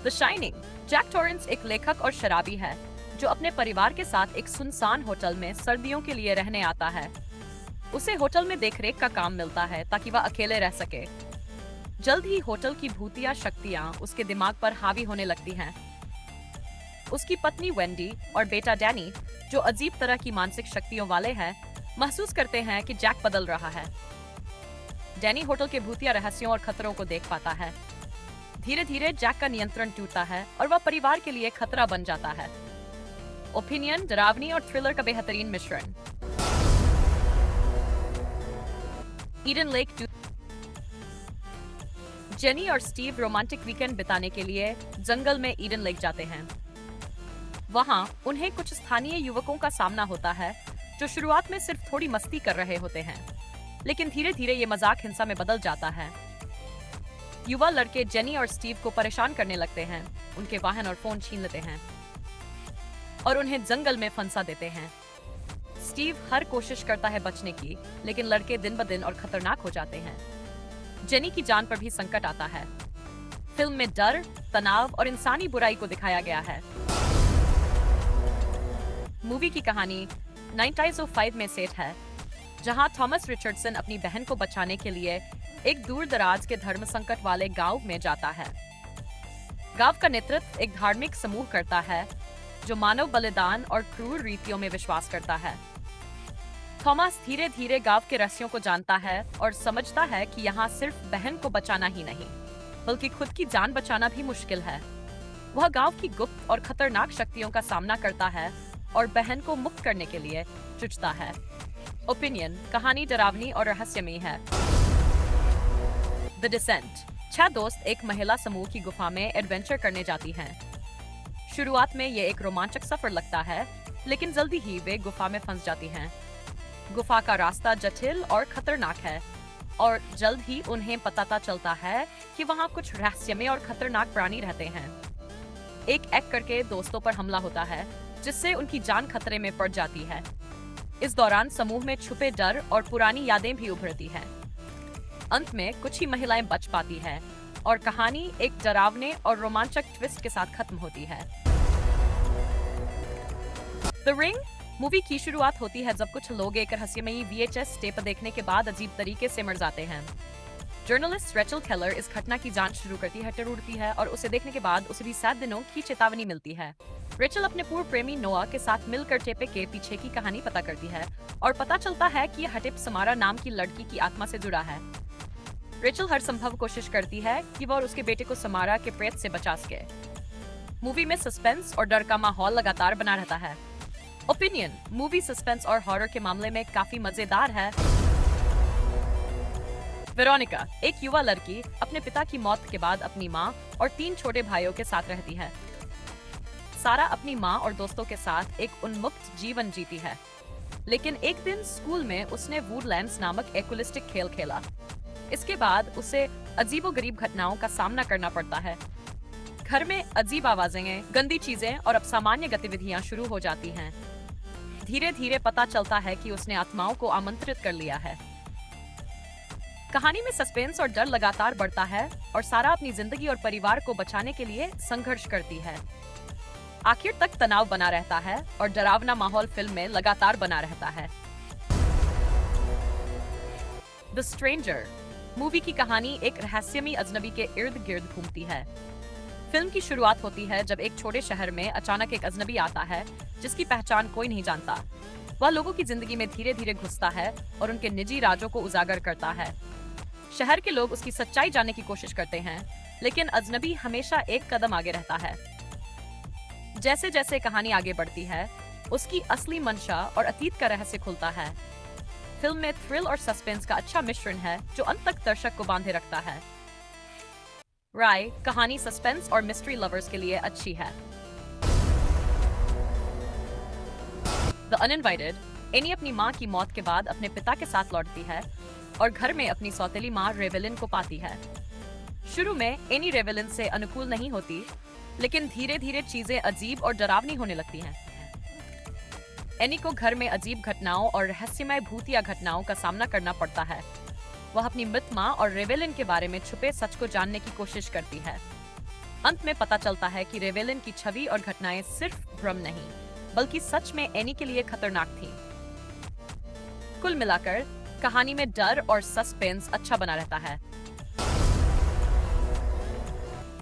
The shining. Jack Torrens एक लेखक और शराबी है जो अपने परिवार के साथ एक सुनसान होटल में सर्दियों के लिए रहने आता है। उसे होटल में देखरेख का काम मिलता है ताकि वह अकेले रह सके। जल्द ही होटल की भूतिया शक्तियां उसके दिमाग पर हावी होने लगती हैं। उसकी पत्नी वेंडी और बेटा डैनी, जो अजीब तरह की मानसिक शक्तियों वाले हैं, महसूस करते हैं कि जैक बदल रहा है। डैनी होटल के भूतिया रहस्यों और खतरों को देख पाता है। धीरे धीरे जैक का नियंत्रण टूटता है और वह परिवार के लिए खतरा बन जाता है। ओपिनियन, डरावनी और थ्रिलर का बेहतरीन मिश्रण। Eden lake. जेनी और स्टीव रोमांटिक वीकेंड बिताने के लिए जंगल में ईडन लेक जाते हैं। वहां उन्हें कुछ स्थानीय युवकों का सामना होता है जो शुरुआत में सिर्फ थोड़ी मस्ती कर रहे होते हैं, लेकिन धीरे धीरे ये मजाक हिंसा में बदल जाता है। युवा लड़के जेनी और स्टीव को परेशान करने लगते हैं, उनके वाहन और फोन छीन लेते हैं और उन्हें जंगल में फंसा देते हैं। स्टीव हर कोशिश करता है बचने की, लेकिन लड़के दिन ब दिन और खतरनाक हो जाते हैं। जेनी की जान पर भी संकट आता है। फिल्म में डर, तनाव और इंसानी बुराई को दिखाया गया है। मूवी की कहानी 1905 में सेट है, जहां थॉमस रिचर्डसन अपनी बहन को बचाने के लिए एक दूर दराज के धर्म संकट वाले गांव में जाता है। गांव का नेतृत्व एक धार्मिक समूह करता है जो मानव बलिदान और क्रूर रीतियों में विश्वास करता है। थॉमस धीरे धीरे गांव के रहस्यों को जानता है और समझता है कि यहाँ सिर्फ बहन को बचाना ही नहीं, बल्कि खुद की जान बचाना भी मुश्किल है। वह गांव की गुप्त और खतरनाक शक्तियों का सामना करता है और बहन को मुक्त करने के लिए जुझता है। ओपिनियन, कहानी डरावनी और रहस्यमयी है। The decent. 6 दोस्त एक महिला समूह की गुफा में एडवेंचर करने जाती हैं। शुरुआत में ये एक रोमांचक सफर लगता है, लेकिन जल्दी ही वे गुफा में फंस जाती हैं। गुफा का रास्ता जटिल और खतरनाक है और जल्द ही उन्हें पता चलता है कि वहाँ कुछ रहस्यमय और खतरनाक प्राणी रहते हैं। एक करके दोस्तों पर हमला होता है, जिससे उनकी जान खतरे में पड़ जाती है। इस दौरान समूह में छुपे डर और पुरानी यादें भी उभरती हैं। अंत में कुछ ही महिलाएं बच पाती हैं और कहानी एक डरावने और रोमांचक ट्विस्ट के साथ खत्म होती है। The ring. मूवी की शुरुआत होती है जब कुछ लोग एक रहस्यमयी VHS टेप देखने के बाद अजीब तरीके से मर जाते हैं। जर्नलिस्ट रेचल केलर इस घटना की जांच शुरू करती है, डर उड़ती है और उसे देखने के बाद उसे भी 7 दिनों की चेतावनी मिलती है। रेचल अपने पूर्व प्रेमी नोआ के साथ मिलकर टेपे के पीछे की कहानी पता करती है और पता चलता है कि यह टेप समारा नाम की लड़की की आत्मा से जुड़ा है। रेचल हर संभव कोशिश करती है कि वह और उसके बेटे को समारा के प्रेत से बचा सके। मूवी में सस्पेंस और डर का माहौल लगातार बना रहता है। ओपिनियन, मूवी सस्पेंस और हॉरर के मामले में काफी मजेदार है। वेरोनिका। एक युवा लड़की अपने पिता की मौत के बाद अपनी माँ और 3 छोटे भाइयों के साथ रहती है। सारा अपनी माँ और दोस्तों के साथ एक उन्मुक्त जीवन जीती है, लेकिन एक दिन स्कूल में उसने वुडलैंड्स नामक एक्विलिस्टिक खेल खेला। इसके बाद उसे अजीबोगरीब घटनाओं का सामना करना पड़ता है। घर में अजीब आवाजें, गंदी चीजें और असामान्य गतिविधियां शुरू हो जाती हैं। धीरे धीरे पता चलता है कि उसने आत्माओं को आमंत्रित कर लिया है। कहानी में सस्पेंस और डर लगातार बढ़ता है और सारा अपनी जिंदगी और परिवार को बचाने के लिए संघर्ष करती है। आखिर तक तनाव बना रहता है और डरावना माहौल फिल्म में लगातार बना रहता है। The stranger. मूवी की कहानी एक रहस्यमयी अजनबी के इर्द गिर्द घूमती है। फिल्म की शुरुआत होती है जब एक छोटे शहर में अचानक एक अजनबी आता है जिसकी पहचान कोई नहीं जानता। वह लोगों की जिंदगी में धीरे धीरे घुसता है और उनके निजी राजों को उजागर करता है। शहर के लोग उसकी सच्चाई जानने की कोशिश करते हैं, लेकिन अजनबी हमेशा एक कदम आगे रहता है। जैसे जैसे कहानी आगे बढ़ती है, उसकी असली मंशा और अतीत का रहस्य खुलता है। फिल्म में थ्रिल और सस्पेंस का अच्छा मिश्रण है जो अंत तक दर्शक को बांधे रखता है। राय, कहानी सस्पेंस और मिस्ट्री लवर्स के लिए अच्छी है। The uninvited. एनी अपनी माँ की मौत के बाद अपने पिता के साथ लौटती है और घर में अपनी सौतेली माँ रेवेलिन को पाती है। शुरू में एनी रेवेलिन से अनुकूल नहीं होती, लेकिन धीरे धीरे चीजें अजीब और डरावनी होने लगती हैं। एनी को घर में अजीब घटनाओं और रहस्यमय भूतिया घटनाओं का सामना करना पड़ता है। वह अपनी मृत माँ और रेवेलिन के बारे में छुपे सच को जानने की कोशिश करती है। अंत में पता चलता है कि रेवेलिन की छवि और घटनाएं सिर्फ भ्रम नहीं, बल्कि सच में एनी के लिए खतरनाक थी। कुल मिलाकर कहानी में डर और सस्पेंस अच्छा बना रहता है।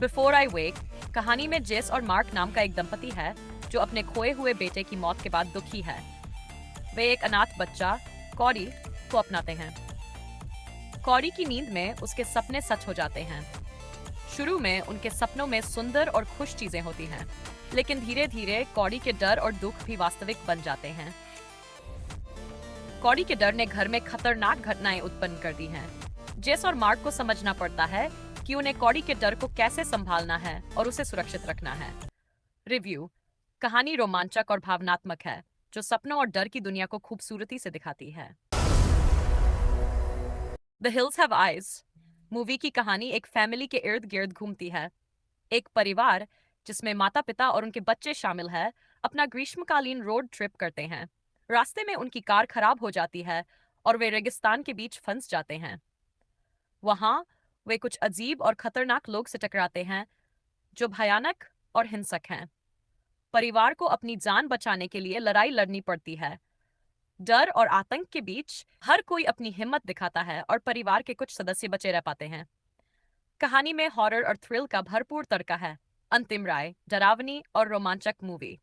बिफोर आई वेक कहानी में जेस और मार्क नाम का एक दंपति है जो अपने खोए हुए बेटे की मौत के बाद दुखी है। वे एक अनाथ बच्चा कॉरी को अपनाते हैं। कॉरी की नींद में उसके सपने सच हो जाते हैं। शुरू में उनके सपनों में सुंदर और खुश चीजें होती हैं, लेकिन धीरे धीरे कॉरी के डर और दुख भी वास्तविक बन जाते हैं। कॉरी के डर ने घर में खतरनाक घटनाएं उत्पन्न कर दी हैं। जेस और मार्क को समझना पड़ता है कि उन्हें कॉरी के डर को कैसे संभालना है और उसे सुरक्षित रखना है। रिव्यू: कहानी रोमांचक और भावनात्मक है, जो सपनों और डर की दुनिया को खूबसूरती से दिखाती है। The hills have eyes movie की कहानी एक फैमिली के इर्द गिर्द घूमती है। एक परिवार जिसमें माता पिता और उनके बच्चे शामिल है अपना ग्रीष्मकालीन रोड ट्रिप करते हैं। रास्ते में उनकी कार खराब हो जाती है और वे रेगिस्तान के बीच फंस जाते हैं। वहां वे कुछ अजीब और खतरनाक लोग से टकराते हैं जो भयानक और हिंसक हैं। परिवार को अपनी जान बचाने के लिए लड़ाई लड़नी पड़ती है। डर और आतंक के बीच हर कोई अपनी हिम्मत दिखाता है और परिवार के कुछ सदस्य बचे रह पाते हैं। कहानी में हॉरर और थ्रिल का भरपूर तड़का है। अंतिम राय: डरावनी और रोमांचक मूवी।